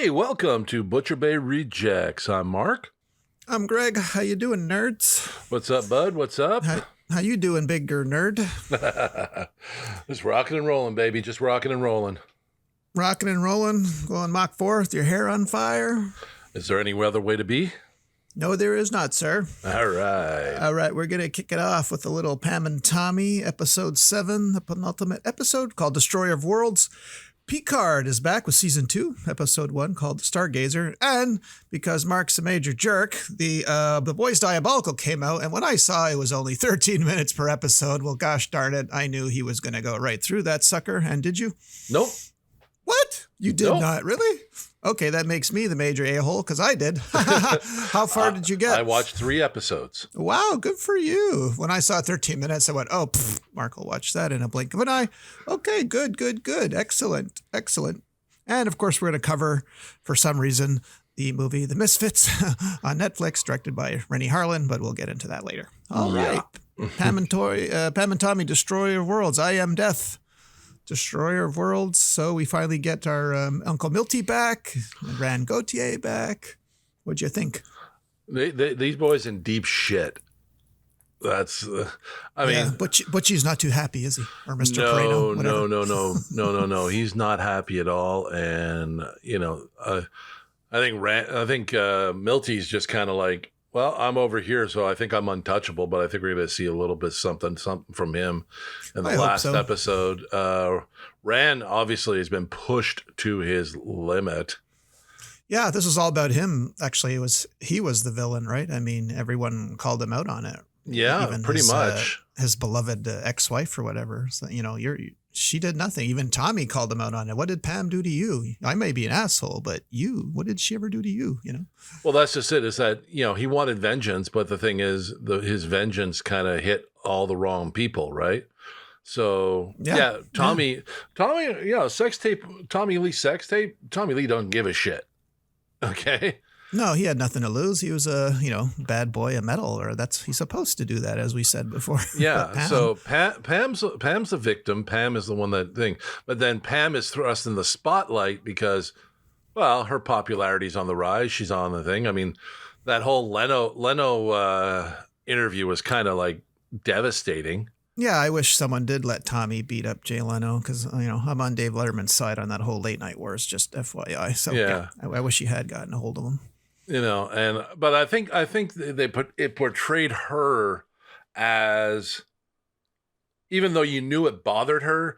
Hey, welcome to Butcher Bay Rejects. I'm Mark. I'm Greg. How you doing, nerds? What's up, bud? What's up? How you doing, bigger nerd? Just rocking and rolling, baby. Just rocking and rolling. Rocking and rolling, going Mach 4 with your hair on fire? Is there any other way to be? No, there is not, sir. All right. All right, we're going to kick it off with a little Pam and Tommy, episode 7, the penultimate episode called Destroyer of Worlds. Picard is back with season 2, episode 1, called The Stargazer. And because Mark's a major jerk, the Boys Diabolical came out. And when I saw it was only 13 minutes per episode, well, gosh darn it, I knew he was going to go right through that sucker. And did you? Nope. What? You did not? Really? Okay, that makes me the major a-hole because I did. How far did you get? I watched 3 episodes. Wow, good for you. When I saw 13 minutes, I went, oh, Mark will watch that in a blink of an eye. Okay, good. Excellent. And of course, we're going to cover, for some reason, the movie The Misfits on Netflix, directed by Rennie Harlan, but we'll get into that later. All right. Pam and Tommy, Destroyer of Worlds. I am Death. Destroyer of Worlds. So we finally get our Uncle Milty back, and Rand Gautier back. What'd you think? These boys in deep shit. That's, I mean, Butchie's not too happty, is he? Or Mr. No, Prano, no. He's not happy at all. And I think Milty's just kind of like, well, I'm over here, so I think I'm untouchable, but I think we're going to see a little bit something from him in the last episode. Rand obviously has been pushed to his limit. Yeah, this was all about him. Actually, he was the villain, right? I mean, everyone called him out on it. Yeah, even pretty much. His beloved ex-wife or whatever. So, she did nothing. Even Tommy called him out on it. What did Pam do to you? I may be an asshole, but what did she ever do to you? Well, that's just it. Is that, he wanted vengeance, but the thing is his vengeance kind of hit all the wrong people, right? So Tommy, sex tape, Tommy Lee sex tape. Tommy Lee don't give a shit. Okay. No, he had nothing to lose. He was a, bad boy of metal, or he's supposed to do that, as we said before. Yeah. So Pam's the victim. Pam is the one but then Pam is thrust in the spotlight because, well, her popularity's on the rise. She's on the thing. I mean, that whole Leno interview was kind of like devastating. Yeah, I wish someone did let Tommy beat up Jay Leno because, I'm on Dave Letterman's side on that whole late night wars, just FYI. So yeah, I wish he had gotten a hold of him. But I think it portrayed her as, even though you knew it bothered her,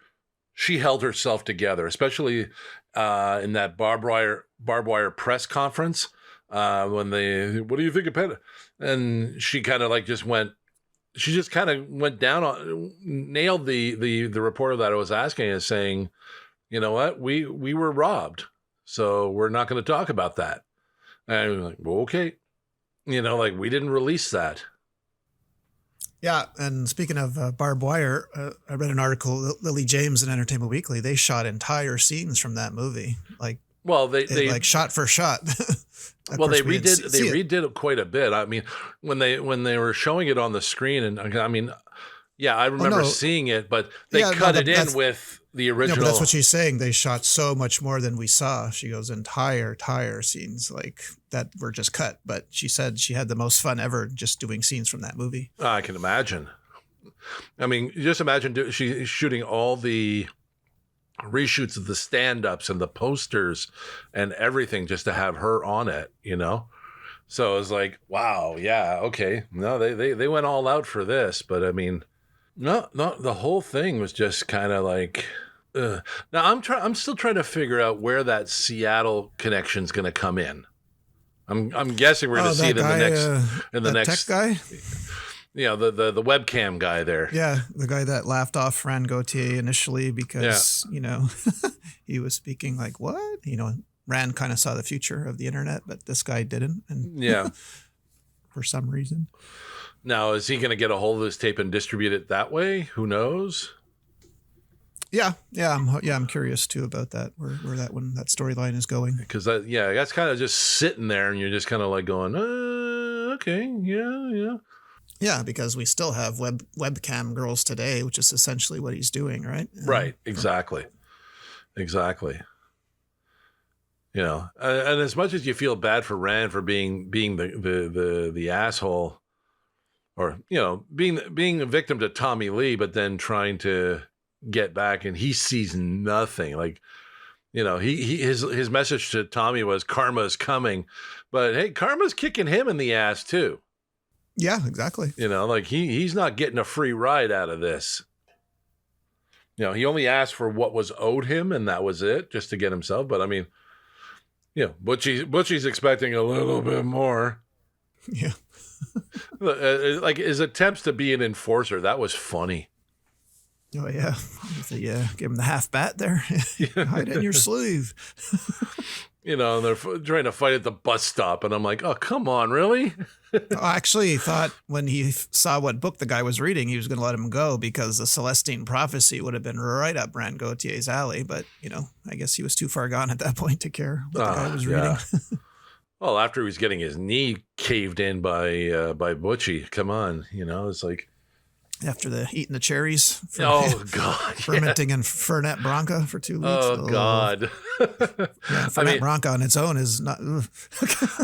she held herself together, especially in that barbed wire press conference when what do you think of Penn? And she kind of like she just kind of went down on, nailed the reporter that I was asking and saying, you know what, we were robbed, so we're not going to talk about that. And I was like, well, okay. We didn't release that. Yeah. And speaking of barbed wire, I read an article, Lily James in Entertainment Weekly, they shot entire scenes from that movie. They like shot for shot. Well, they redid it quite a bit. I mean, when they were showing it on the screen, and I mean, yeah, I remember seeing it, but they cut it in with the original. No, but that's what she's saying. They shot so much more than we saw. She goes, entire scenes like that were just cut. But she said she had the most fun ever just doing scenes from that movie. I can imagine. I mean, just imagine she's shooting all the reshoots of the stand-ups and the posters and everything just to have her on it, So it was like, wow, yeah, okay. No, they went all out for this, but I mean, no, the whole thing was just kind of like. Now I'm still trying to figure out where that Seattle connection's going to come in. I'm guessing we're going to see it in the next tech guy. Yeah, the webcam guy there. Yeah, the guy that laughed off Rand Gautier initially because he was speaking like what? Rand kind of saw the future of the internet, but this guy didn't. And for some reason. Now, is he going to get a hold of this tape and distribute it that way? Who knows? Yeah, I'm curious too about that. Where that storyline is going. Because that's kind of just sitting there, and you're just kind of like going, okay, yeah. Yeah, because we still have webcam girls today, which is essentially what he's doing, right? Right. Exactly. And as much as you feel bad for Rand for being the asshole, or being a victim to Tommy Lee, but then trying to get back, and he sees nothing. Like, his message to Tommy was karma is coming, but hey, karma's kicking him in the ass too. Yeah, exactly. Like he's not getting a free ride out of this. He only asked for what was owed him, and that was it, just to get himself. But I mean, Butchie's expecting a little bit more. Yeah. Like his attempts to be an enforcer, that was funny. Oh, yeah. Yeah, give him the half bat there. Hide it in your sleeve. And they're trying to fight at the bus stop, and I'm like, oh, come on, really? I actually thought when he saw what book the guy was reading, he was going to let him go because the Celestine Prophecy would have been right up Rand Gautier's alley. But, I guess he was too far gone at that point to care what the guy was reading. Well, after he was getting his knee caved in by Butchie, come on, it's like. After eating the cherries. Oh, God. Fermenting in Fernet Branca for 2 weeks. Oh, God. Fernet Branca on its own is not.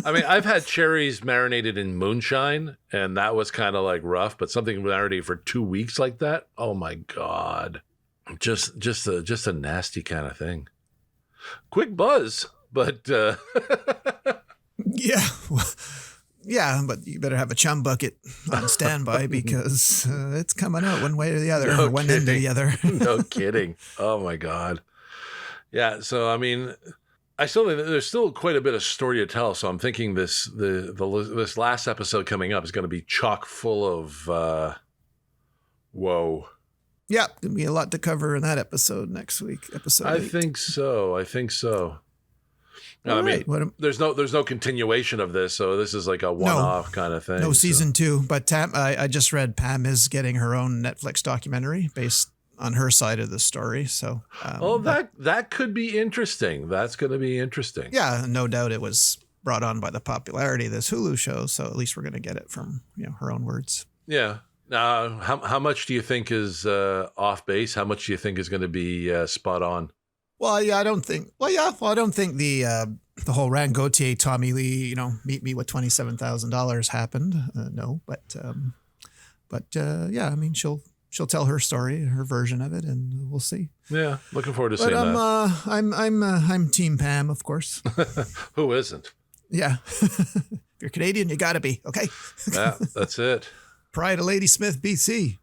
I mean, I've had cherries marinated in moonshine, and that was kind of like rough, but something marinated for 2 weeks like that. Oh, my God. Just a nasty kind of thing. Quick buzz, but. Yeah. Yeah, but you better have a chum bucket on standby because it's coming out one way or the other, or one end or the other. No kidding. Oh, my God. Yeah, so, I mean, I still think there's still quite a bit of story to tell, so I'm thinking this last episode coming up is going to be chock full of whoa. Yeah, going to be a lot to cover in that episode next week, episode 8. I think so. I mean, there's no continuation of this, so this is like a one-off kind of thing. No season 2, but I just read Pam is getting her own Netflix documentary based on her side of the story. So, that could be interesting. That's going to be interesting. Yeah, no doubt it was brought on by the popularity of this Hulu show. So at least we're going to get it from her own words. Yeah. How much do you think is off base? How much do you think is going to be spot on? Well, yeah, I don't think. Well, yeah, I don't think the whole Rand Gautier, Tommy Lee, meet me with $27,000 happened. No, but yeah, I mean, she'll tell her story, her version of it, and we'll see. Yeah, looking forward to seeing that. I'm Team Pam, of course. Who isn't? Yeah, if you're Canadian, you got to be okay. Yeah, that's it. Pride of Ladysmith, BC.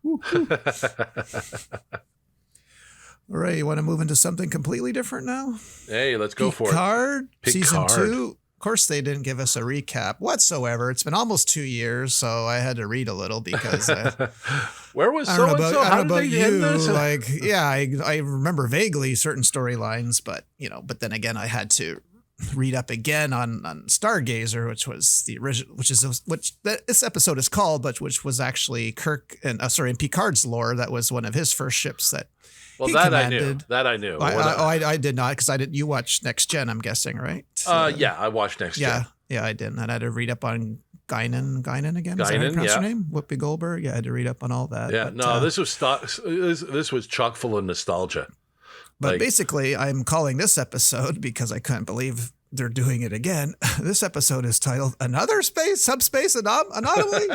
All right, you want to move into something completely different now? Hey, let's go for it. Picard, season 2. Of course, they didn't give us a recap whatsoever. It's been almost 2 years, so I had to read a little because. Where was so-and-so? How did they end this? Like, yeah, I remember vaguely certain storylines, but then again, I had to read up again on Stargazer, which was the original, which this episode is called, but which was actually Kirk and in Picard's lore. That was one of his first ships that. Well, that commanded. I knew. I did not, because I didn't. You watched Next Gen, I'm guessing, right? Yeah, I watched Next Gen. Yeah, I didn't. And I had to read up on Guinan again. Is that how you pronounce her name? Whoopi Goldberg. Yeah, I had to read up on all that. Yeah, but, this was chock full of nostalgia. But basically, I'm calling this episode because I couldn't believe they're doing it again. This episode is titled Another Subspace Anomaly.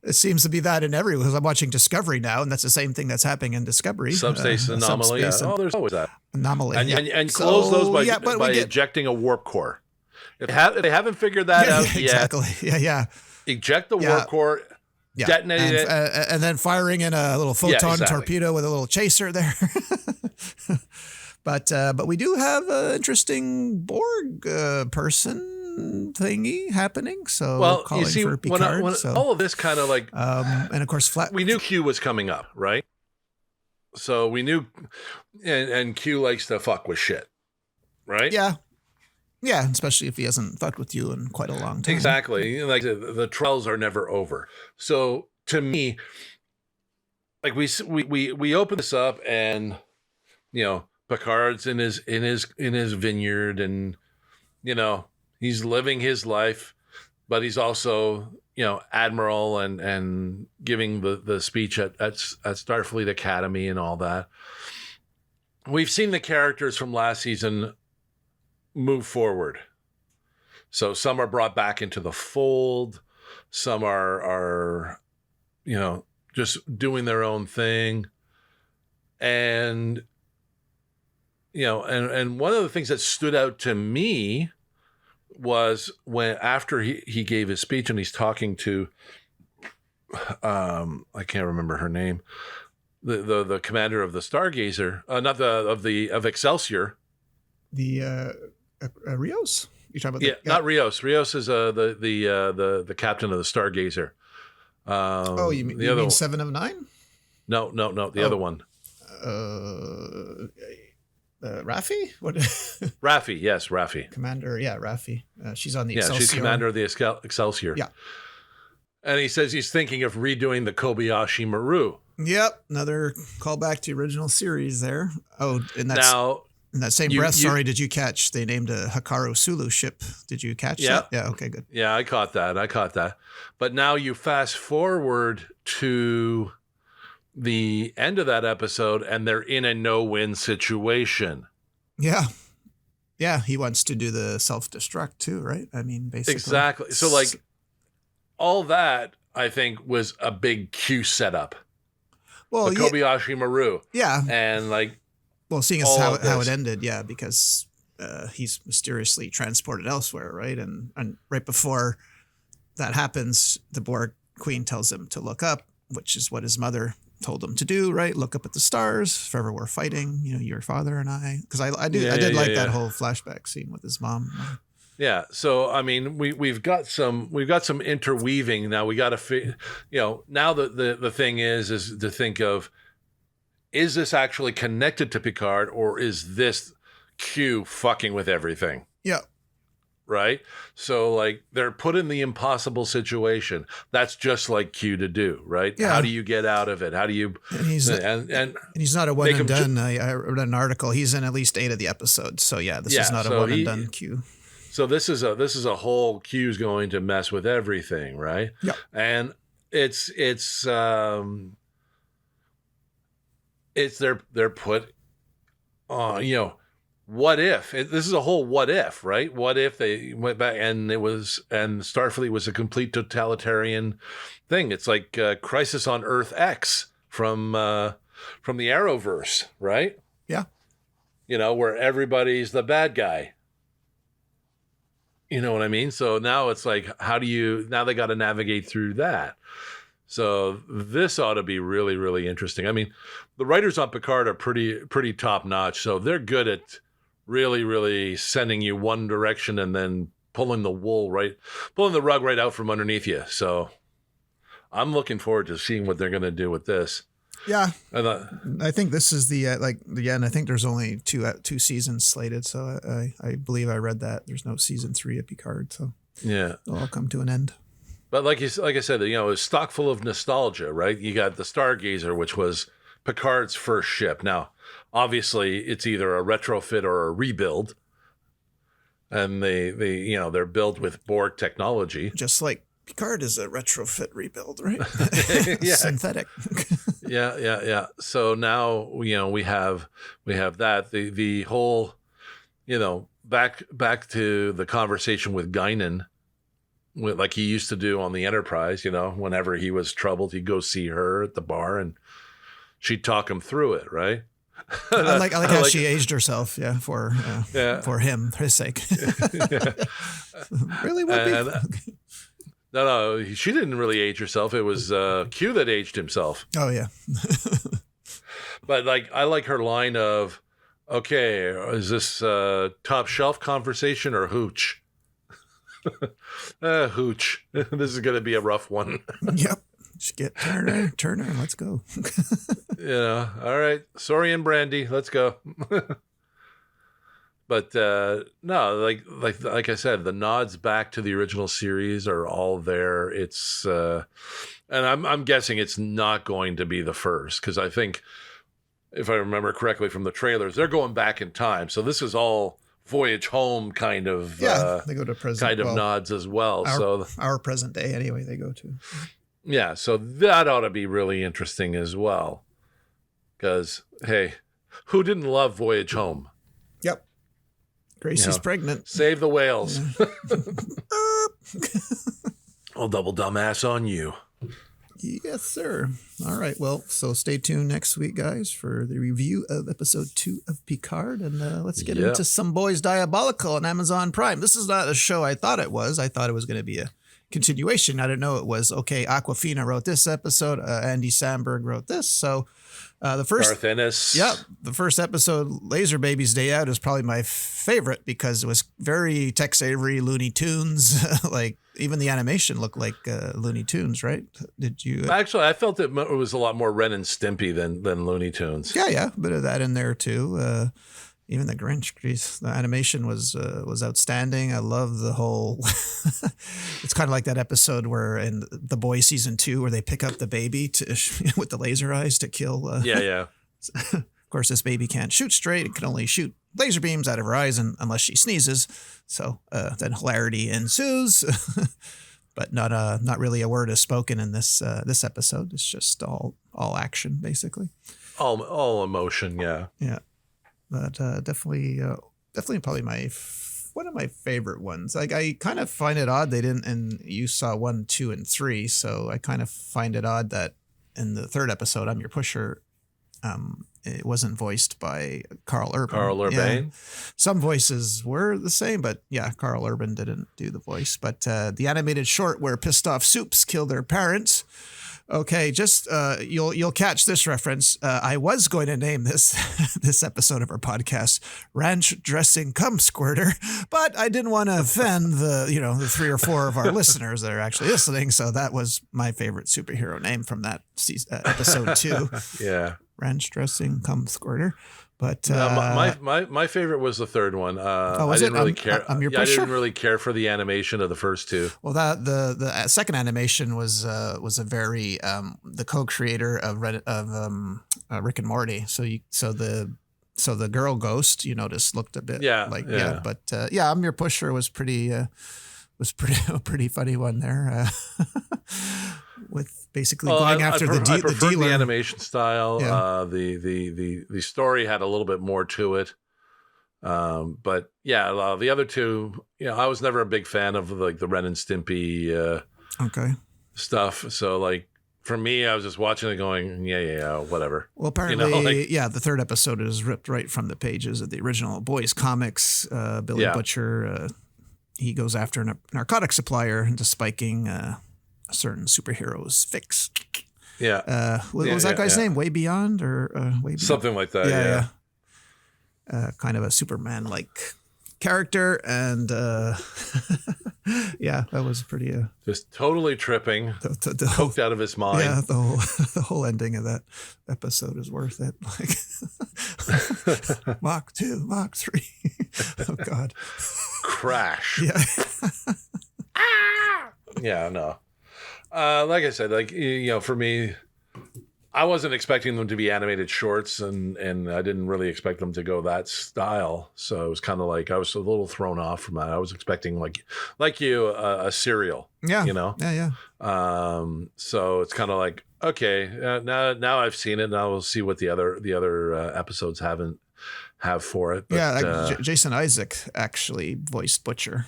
It seems to be that in every, because I'm watching Discovery now, and that's the same thing that's happening in Discovery. Subspace Anomaly. There's always that. Anomaly. And close those by ejecting a warp core. If they haven't figured that out yet. Exactly. Yeah. Eject the warp core. Yeah. Detonate it. And then firing in a little photon torpedo with a little chaser there. But we do have an interesting Borg person thingy happening. So calling for Picard. All of this kind of like, and of course, we knew Q was coming up, right? So we knew, and Q likes to fuck with shit, right? Yeah. Yeah, especially if he hasn't fucked with you in quite a long time. Exactly. Like the trials are never over. So to me, like we open this up, and Picard's in his vineyard, and he's living his life, but he's also admiral and giving the speech at Starfleet Academy and all that. We've seen the characters from last season move forward. So some are brought back into the fold. Some are just doing their own thing. And, and one of the things that stood out to me was when after he gave his speech and he's talking to, I can't remember her name, the commander of the Stargazer, of Excelsior. The Rios? You're talking about not Rios. Rios is the captain of the Stargazer. You mean 7 of 9? No, the other one. Raffi? What? Raffi, yes, Raffi. Commander, Raffi. She's on the Excelsior. She's commander of the Excelsior. Yeah. And he says he's thinking of redoing the Kobayashi Maru. Yep, another callback to the original series there. Oh, and that's... Now, in that same breath, did you catch they named a Hikaru Sulu ship? Did you catch that? Yeah, okay, good. Yeah, I caught that. But now you fast forward to the end of that episode and they're in a no-win situation. Yeah. Yeah, he wants to do the self-destruct too, right? I mean, basically. Exactly. So like all that, I think, was a big Q setup. Well, the Kobayashi Maru. Yeah. And like, well, seeing as how it ended, yeah, because he's mysteriously transported elsewhere, right? And right before that happens, the Borg Queen tells him to look up, which is what his mother told him to do, right? Look up at the stars. Forever we're fighting, your father and I. Because I did like that whole flashback scene with his mom. Yeah. So I mean, we've got some interweaving now. We got to now the thing is to think of, is this actually connected to Picard or is this Q fucking with everything? Yeah. Right? So like they're put in the impossible situation. That's just like Q to do, right? Yeah. How do you get out of it? How do you and he's not a one and done. I read an article. He's in at least 8 of the episodes. So this is not a one and done Q. So this is a whole Q's going to mess with everything, right? Yeah. And it's they're put what if this is a whole what if, right? What if they went back and Starfleet was a complete totalitarian thing? It's like Crisis on Earth X from the Arrowverse, right? Yeah. Where everybody's the bad guy. You know what I mean? So now it's like, now they got to navigate through that. So this ought to be really, really interesting. I mean, the writers on Picard are pretty top notch. So they're good at really, really sending you one direction and then pulling the rug right out from underneath you. So I'm looking forward to seeing what they're going to do with this. Yeah. I think this is the end. I think there's only two seasons slated. So I believe I read that there's no season 3 of Picard. So yeah, it'll all come to an end. But like I said, it's stock full of nostalgia, right? You got the Stargazer, which was Picard's first ship. Now, obviously, it's either a retrofit or a rebuild, and they're built with Borg technology, just like Picard is a retrofit rebuild, right? Yeah. Synthetic. Yeah. So now we have that the whole back to the conversation with Guinan. Like he used to do on the Enterprise, whenever he was troubled, he'd go see her at the bar and she'd talk him through it, right? I like how she aged herself, for him, for his sake. Really? No, she didn't really age herself. It was Q that aged himself. Oh, yeah. But I like her line of, okay, is this top shelf conversation or hooch? Hooch. This is going to be a rough one. Yep. Just get Turner. Let's go. All right. Sorry and Brandy. Let's go. But no, like I said, the nods back to the original series are all there. It's and I'm guessing it's not going to be the first, because I think, if I remember correctly from the trailers, they're going back in time. So this is all Voyage Home kind of they go to present nods as well. Our present day anyway they go to. Yeah, so that ought to be really interesting as well. Because hey, who didn't love Voyage Home? Yep. Gracie's pregnant. Save the whales. I'll double dumbass on you. Yes, sir. All right. Well, so stay tuned next week, guys, for the review of episode 2 of Picard. And let's get into Some Boys Diabolical on Amazon Prime. This is not a show I thought it was. I thought it was going to be a continuation. I didn't know it was. Okay, Aquafina wrote this episode. Andy Samberg wrote this. So the first Garth Ennis. Yeah, the first episode, Laser Baby's Day Out, is probably my favorite because it was very Tex Avery, Looney Tunes. Like even the animation looked like Looney Tunes, right? Did you? Actually, I felt it was a lot more Ren and Stimpy than Looney Tunes. Yeah, a bit of that in there too. Even the Grinch, geez, the animation was outstanding. I love the whole. It's kind of like that episode where in The Boys season 2 where they pick up the baby with the laser eyes to kill. Yeah. Of course, this baby can't shoot straight. It can only shoot laser beams out of her eyes unless she sneezes. So then hilarity ensues. But not really a word is spoken in this episode. It's just all action, basically. All emotion, yeah. Yeah. But definitely probably one of my favorite ones. Like I kind of find it odd they didn't, and you saw 1, 2, and 3, so I kind of find it odd that in the third episode, I'm Your Pusher, it wasn't voiced by Carl Urban. Carl Urban. Yeah. Some voices were the same, but yeah, Carl Urban didn't do the voice. But the animated short where pissed off soups kill their parents. Okay, just you'll catch this reference. I was going to name this episode of our podcast "Ranch Dressing Cum Squirter," but I didn't want to offend the 3 or 4 of our listeners that are actually listening. So that was my favorite superhero name from that episode 2. Yeah, Ranch Dressing Cum Squirter. But my favorite was the third one. I didn't really care. I didn't really care for the animation of the first 2. Well, that the second animation was a very the co-creator of Rick and Morty. So the girl ghost, you notice, looked a bit but I'm Your Pusher was pretty a pretty funny one there. With basically going after the dealer. I preferred the animation style. Yeah. The story had a little bit more to it. But yeah, the other 2, I was never a big fan of like the Ren and Stimpy stuff. So like for me, I was just watching it going, yeah, whatever. Well, apparently, the third episode is ripped right from the pages of the original Boys comics. Billy Butcher, he goes after a narcotic supplier into spiking a certain superhero's fix. Yeah. What was that guy's name? Way Beyond or Way Beyond? Something like that. Yeah. Kind of a Superman-like character, and that was pretty. Just totally tripping, coked out of his mind. Yeah, the whole ending of that episode is worth it. Like Mach 2, Mach 3. Oh God. Crash. Yeah. Yeah. No. Like I said, for me, I wasn't expecting them to be animated shorts, and I didn't really expect them to go that style. So it was kind of like I was a little thrown off from that. I was expecting like you a serial. Yeah. Yeah. So it's kind of like, okay, now I've seen it. Now we'll see what the other episodes have for it. But, Jason Isaac actually voiced Butcher.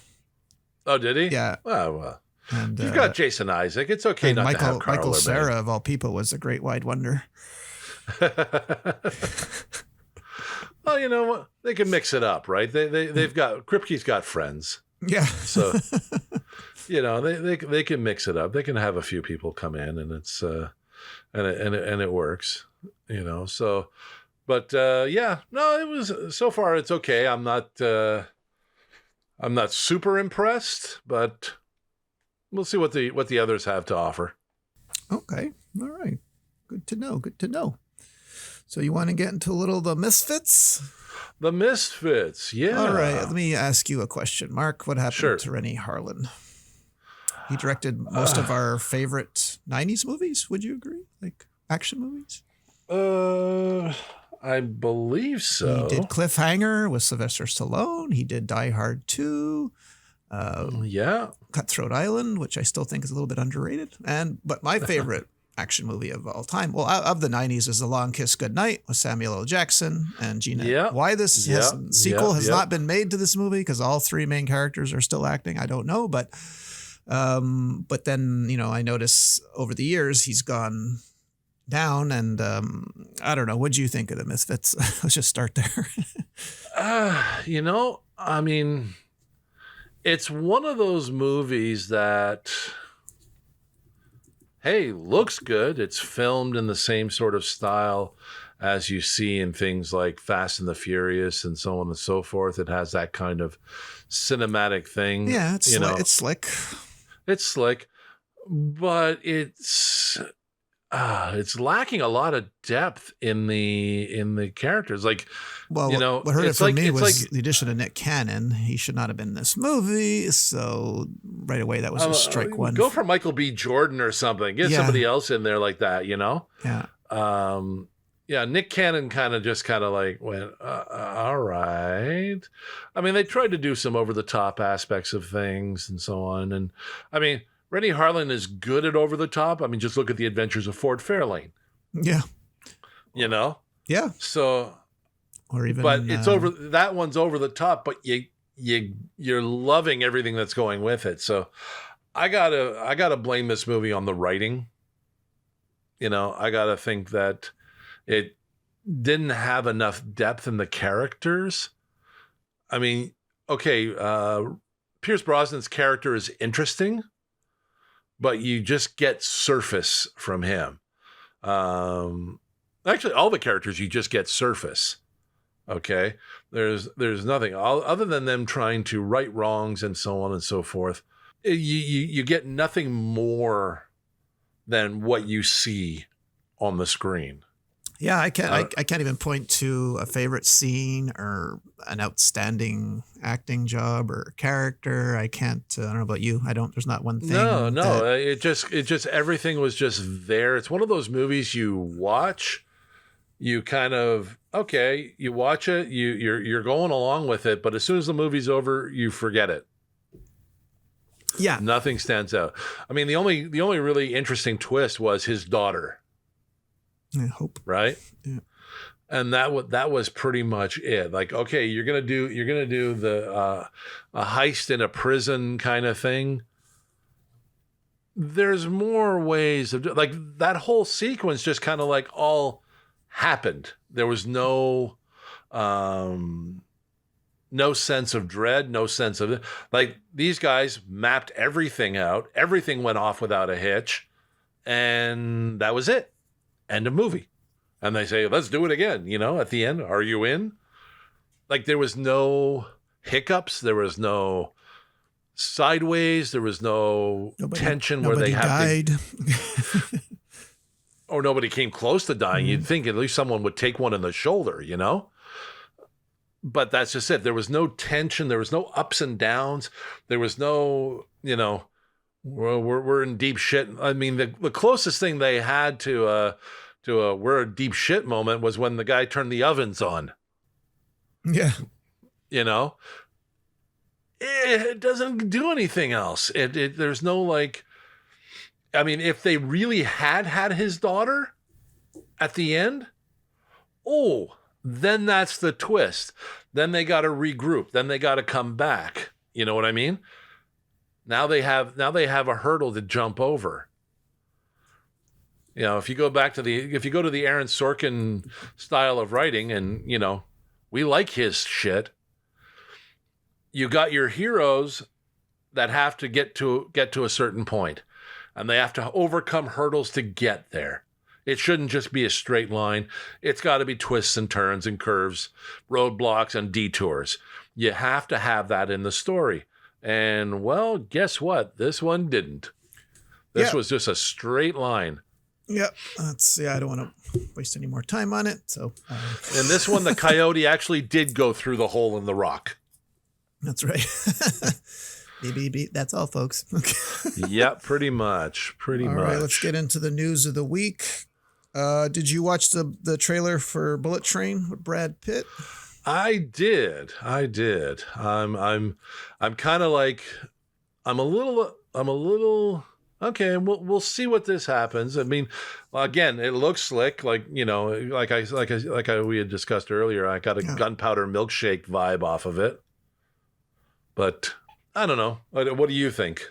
Oh, did he? Yeah. Oh, well. And you've got Jason Isaac. It's okay not to have Carl Michael Urban. Cera, of all people, was a great wide wonder. Well, you know what? They can mix it up, right? They've got Kripke's got friends. Yeah. So they can mix it up. They can have a few people come in, and it's and it works. So, but it was so far it's okay. I'm not super impressed, but we'll see what the others have to offer. Okay. All right. Good to know. So you want to get into a little of the Misfits? The Misfits, yeah. All right. Let me ask you a question, Mark. What happened to Rennie Harlan? He directed most of our favorite 90s movies. Would you agree? Like action movies? I believe so. He did Cliffhanger with Sylvester Stallone. He did Die Hard 2. Yeah. Cutthroat Island, which I still think is a little bit underrated. But my favorite action movie of all time. Well, of the 90s is The Long Kiss Goodnight with Samuel L. Jackson and Gina. Yeah. Why this sequel has not been made to this movie, because all three main characters are still acting, I don't know. But then, I notice over the years he's gone down, and I don't know. What do you think of the Misfits? Let's just start there. I mean, it's one of those movies that, hey, looks good. It's filmed in the same sort of style as you see in things like Fast and the Furious and so on and so forth. It has that kind of cinematic thing. Yeah, it's slick. It's slick, but it's lacking a lot of depth in the characters. Like, what hurt it for me was the addition of Nick Cannon. He should not have been in this movie. So right away, that was a strike one. Go for Michael B. Jordan or something. Get somebody else in there like that. Yeah. Nick Cannon kind of like went, all right. I mean, they tried to do some over the top aspects of things and so on. And I mean, Rennie Harlin is good at over the top. I mean, just look at the Adventures of Ford Fairlane. Yeah. Yeah. So, or even, but it's that one's over the top, but you're loving everything that's going with it. So I gotta blame this movie on the writing. I gotta think that it didn't have enough depth in the characters. I mean, okay, Pierce Brosnan's character is interesting, but you just get surface from him. Actually, all the characters, you just get surface. Okay, there's nothing other than them trying to right wrongs and so on and so forth. You get nothing more than what you see on the screen. Yeah, I can't even point to a favorite scene or an outstanding acting job or character. I can't. I don't know about you. There's not one thing. No. It just everything was just there. It's one of those movies you watch. You kind of you watch it. You're going along with it, but as soon as the movie's over, you forget it. Yeah, nothing stands out. I mean, the only really interesting twist was his daughter. I hope. Right? Yeah. And that was pretty much it. Like, okay, you're gonna do the a heist in a prison kind of thing. There's more ways of like that whole sequence just kind of like all happened. There was no sense of dread, no sense of like these guys mapped everything out. Everything went off without a hitch, and that was it. End of movie. And they say, let's do it again, at the end. Are you in? Like, there was no hiccups. There was no sideways. There was no tension where they had died. Or nobody came close to dying. You'd think at least someone would take one in the shoulder, But that's just it. There was no tension. There was no ups and downs. There was no, we're in deep shit. I mean, the closest thing they had to a we're a deep shit moment was when the guy turned the ovens on. Yeah. It doesn't do anything else. There's no like, I mean, if they really had his daughter at the end, then that's the twist. Then they got to regroup. Then they got to come back. You know what I mean? Now they have a hurdle to jump over. If you go to the Aaron Sorkin style of writing, and we like his shit. You got your heroes that have to get to a certain point, and they have to overcome hurdles to get there. It shouldn't just be a straight line. It's got to be twists and turns and curves, roadblocks and detours. You have to have that in the story. And well, guess what? This one didn't. This was just a straight line. Yep. I don't want to waste any more time on it. So, in this one, the coyote actually did go through the hole in the rock. That's right. That's all, folks. Yeah, pretty much. All right, let's get into the news of the week. Did you watch the trailer for Bullet Train with Brad Pitt? I did. I'm kind of like, I'm a little Okay, we'll see what this happens. I mean, again, it looks slick, like we had discussed earlier. I got a gunpowder milkshake vibe off of it, but I don't know. What do you think?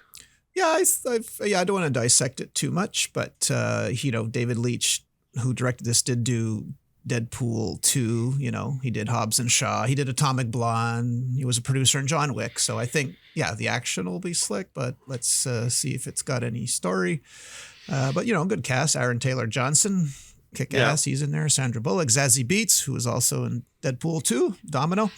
Yeah, I don't want to dissect it too much, but David Leitch, who directed this, did do Deadpool 2. He did Hobbs and Shaw. He did Atomic Blonde. He was a producer in John Wick. So I think, the action will be slick, but let's see if it's got any story. But good cast. Aaron Taylor Johnson, kick ass. He's in there. Sandra Bullock, Zazie Beetz, who was also in Deadpool 2, Domino.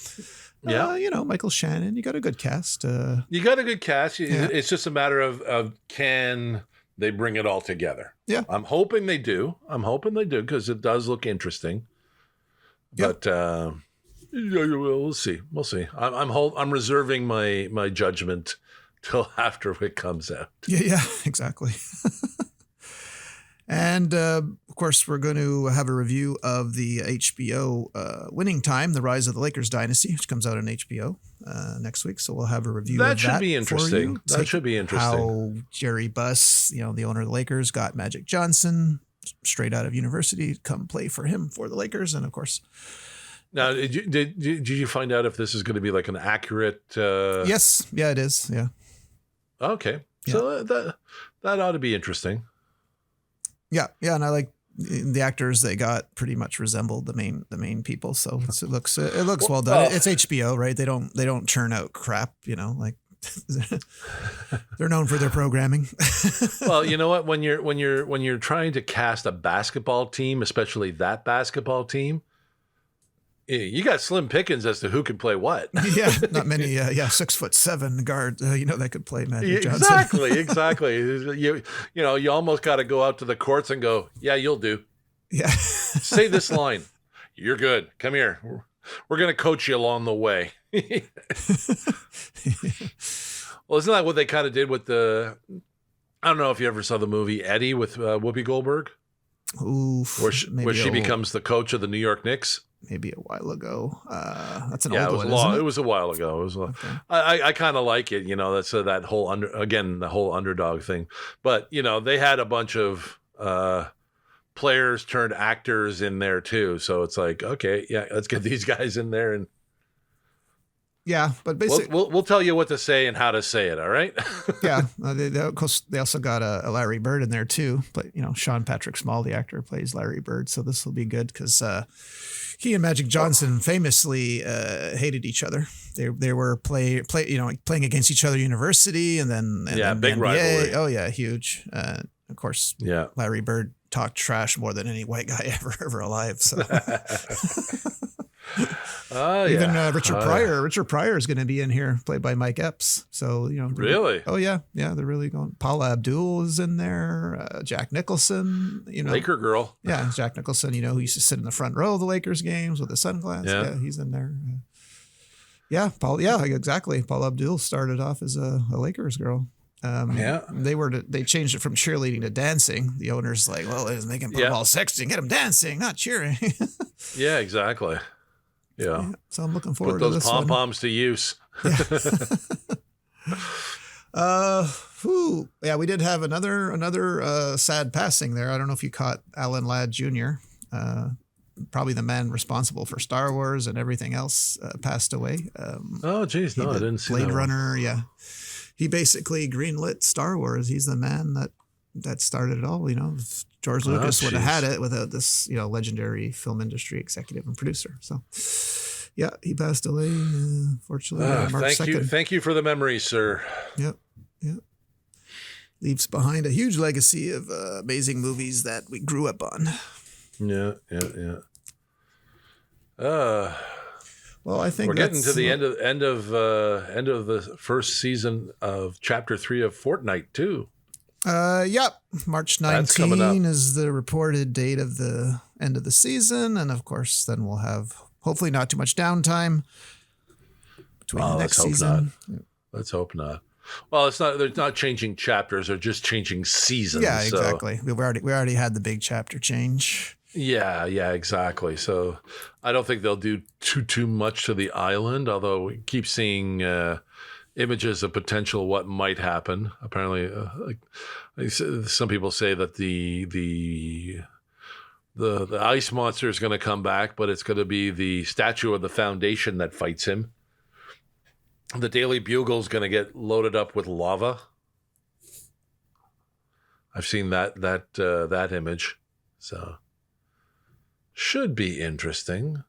Michael Shannon. You got a good cast. You got a good cast. It's just a matter of can they bring it all together. Yeah. I'm hoping they do because it does look interesting. But we'll see. I'm reserving my judgment till after it comes out. Yeah, exactly. And of course, we're going to have a review of the HBO Winning Time: The Rise of the Lakers Dynasty, which comes out on HBO next week. So we'll have a review of that. Should be interesting. That should be interesting. How Jerry Buss, the owner of the Lakers, got Magic Johnson straight out of university to come play for him for the Lakers, and of course. Now, did you find out if this is going to be like an accurate? Yes. Yeah, it is. Yeah. Okay. Yeah. So that ought to be interesting. Yeah, and I like the actors they got pretty much resembled the main people, so it looks well done. It's HBO, right? They don't churn out crap, like they're known for their programming. Well, you know what? When you're trying to cast a basketball team, especially that basketball team, you got slim pickings as to who can play what. Yeah, not many. 6'7" guards. That could play Magic Johnson. Exactly. You almost got to go out to the courts and go, yeah, you'll do. Yeah. Say this line. You're good. Come here. We're going to coach you along the way. Well, isn't that what they kind of did with I don't know if you ever saw the movie Eddie with Whoopi Goldberg. Oof. Where she becomes the coach of the New York Knicks. Maybe a while ago. That's an old one. It was a while ago. Okay. I kind of like it. That's that whole the whole underdog thing. But they had a bunch of players turned actors in there too. So it's like, okay, yeah, let's get these guys in there and. Yeah, but basically, we'll tell you what to say and how to say it. All right. Yeah, of course they also got a Larry Bird in there too. But Sean Patrick Small, the actor, plays Larry Bird, so this will be good because he and Magic Johnson famously hated each other. They were playing against each other at university, and then big NBA. rivalry. Oh yeah, huge. Of course, Larry Bird talked trash more than any white guy ever alive. So. Even Richard Pryor is going to be in here, played by Mike Epps. So really. Oh yeah, they're really going. Paula Abdul is in there. Jack Nicholson, Laker girl. Yeah, Jack Nicholson. Who used to sit in the front row of the Lakers games with the sunglasses. Yeah, he's in there. Yeah, exactly. Paula Abdul started off as a Lakers girl. They changed it from cheerleading to dancing. The owner's like, well, let's make him put them all sexy and get them dancing, not cheering. Yeah, exactly. Yeah. So I'm looking forward to this one. Put those pom-poms to use. Yeah. We did have another sad passing there. I don't know if you caught Alan Ladd Jr., probably the man responsible for Star Wars and everything else, passed away. Oh, geez. No, I didn't see Blade that Runner. Yeah. He basically greenlit Star Wars. He's the man that started it all. George Lucas would have had it without this, legendary film industry executive and producer. So, yeah, he passed away, fortunately. March 2nd. Thank you for the memory, sir. Yep. Leaves behind a huge legacy of amazing movies that we grew up on. Yeah. Well, I think we're getting to the end of the first season of Chapter 3 of Fortnite too. Yep. March 19 is the reported date of the end of the season. And of course, then we'll have hopefully not too much downtime between the next season. Let's hope not. Well, they're not changing chapters, they're just changing seasons. Yeah, exactly. We already had the big chapter change. Yeah, exactly. So I don't think they'll do too much to the island, although we keep seeing images of potential what might happen. Apparently, some people say that the ice monster is going to come back, but it's going to be the statue of the Foundation that fights him. The Daily Bugle is going to get loaded up with lava. I've seen that image, so should be interesting.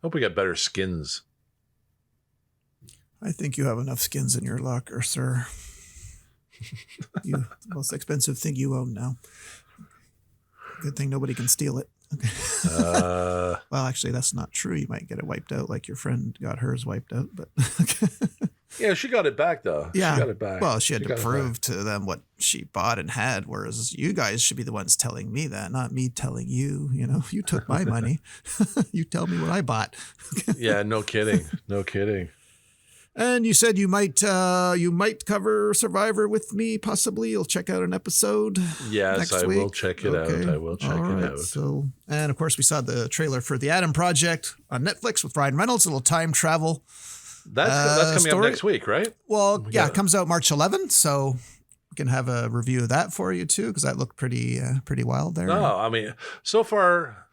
Hope we got better skins. I think you have enough skins in your locker, sir. The most expensive thing you own now. Good thing nobody can steal it. Okay. Well, actually, that's not true. You might get it wiped out like your friend got hers wiped out. But yeah, she got it back, though. Yeah. She got it back. Well, she had to prove to them what she bought and had, whereas you guys should be the ones telling me that, not me telling you. You know, you took my money. You tell me what I bought. Yeah, no kidding. No kidding. And you said you might cover Survivor with me, possibly. You'll check out an episode. Yes, next I week. will check it out. I will check it out. So, and of course, we saw the trailer for The Adam Project on Netflix with Ryan Reynolds. A little time travel. That's coming up next week, right? Well, yeah, it comes out March 11th, so we can have a review of that for you too, because that looked pretty wild there. No, I mean, so far,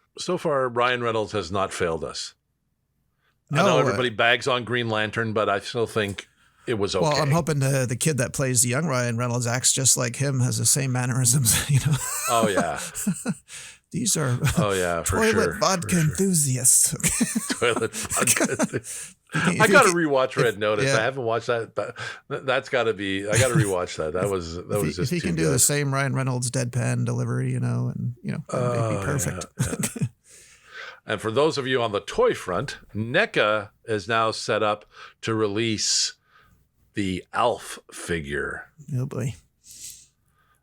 Ryan Reynolds has not failed us. No, I know everybody bags on Green Lantern, but I still think it was okay. Well, I'm hoping the kid that plays the young Ryan Reynolds acts just like him, has the same mannerisms, you know. Oh, yeah. These are for toilet vodka enthusiasts. Toilet vodka. I got to rewatch Red Notice. Yeah. I haven't watched that, but that's got to be. I got to rewatch that. That was just if he can do the same Ryan Reynolds deadpan delivery, you know, and it'd be perfect. Yeah. And for those of you on the toy front, NECA is now set up to release the Alf figure. Oh boy,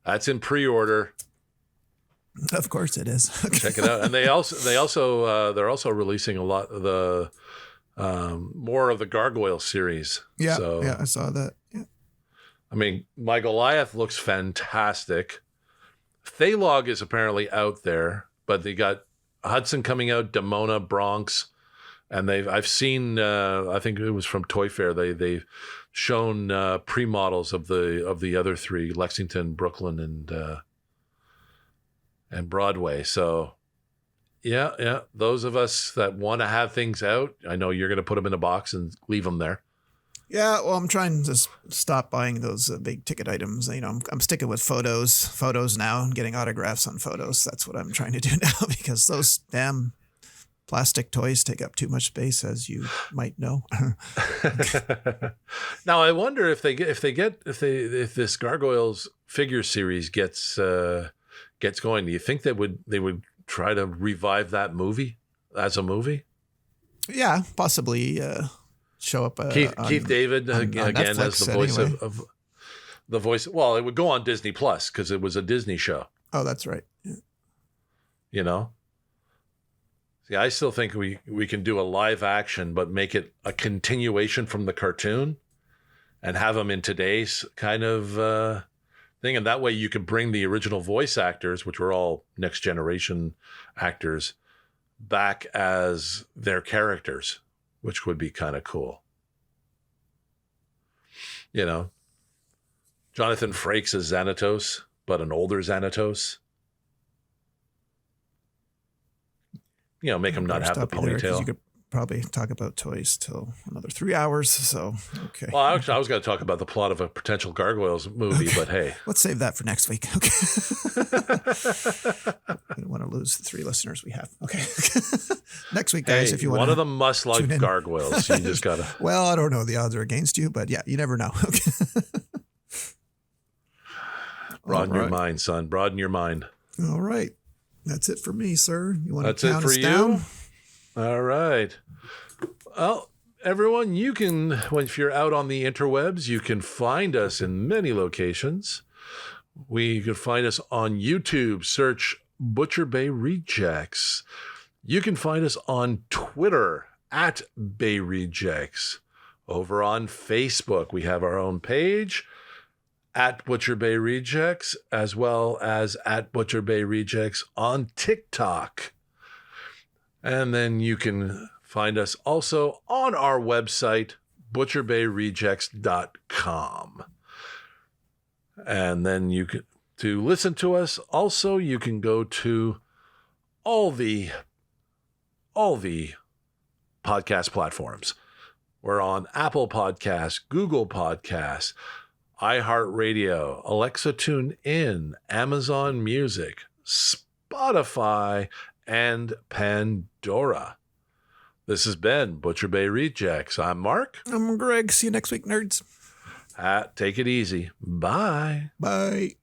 that's in pre-order. Of course it is. Check it out. And they're also releasing a lot of the more of the Gargoyle series. Yeah, yeah, I saw that. Yeah. I mean, my Goliath looks fantastic. Thalog is apparently out there, but they got Hudson coming out, Demona, Bronx, and I've seen I think it was from Toy Fair. They've shown pre-models of the other three, Lexington, Brooklyn, and Broadway. So yeah, those of us that want to have things out, I know you're going to put them in a box and leave them there. Yeah, well, I'm trying to stop buying those big ticket items. You know, I'm sticking with photos now, and getting autographs on photos. That's what I'm trying to do now, because those damn plastic toys take up too much space, as you might know. Now, I wonder if this Gargoyles figure series gets going. Do you think they would try to revive that movie as a movie? Yeah, possibly. Show up Keith David again as the voice of the voice. Well, it would go on Disney Plus because it was a Disney show. Oh, that's right. Yeah. You know, see, I still think we can do a live action, but make it a continuation from the cartoon, and have them in today's kind of thing, and that way you can bring the original voice actors, which were all next generation actors, back as their characters, which would be kind of cool. You know, Jonathan Frakes as Xanatos, but an older Xanatos. You know, make him not have the ponytail. You could probably talk about toys till another 3 hours. So, okay. Well, actually, I was going to talk about the plot of a potential Gargoyles movie, but hey. Let's save that for next week. Okay. We don't want to lose the 3 listeners we have. Okay. Next week, guys, if you want one of them must like Gargoyles. You just got to. Well, I don't know. The odds are against you, but yeah, you never know. Okay. Broaden your mind, son. Broaden your mind. All right. That's it for me, sir. You want to count us down? All right. Well, everyone, you can, if you're out on the interwebs, you can find us in many locations. You can find us on YouTube, search Butcher Bay Rejects. You can find us on Twitter at Bay Rejects. Over on Facebook, we have our own page at Butcher Bay Rejects, as well as at Butcher Bay Rejects on TikTok. And then you can find us also on our website, butcherbayrejects.com. And then you can, to listen to us, also you can go to all the podcast platforms. We're on Apple Podcasts, Google Podcasts, iHeartRadio, Alexa Tune In, Amazon Music, Spotify, and Pandora. This has been Butcher Bay Rejects. I'm Mark. I'm Greg. See you next week, nerds. Take it easy. Bye. Bye.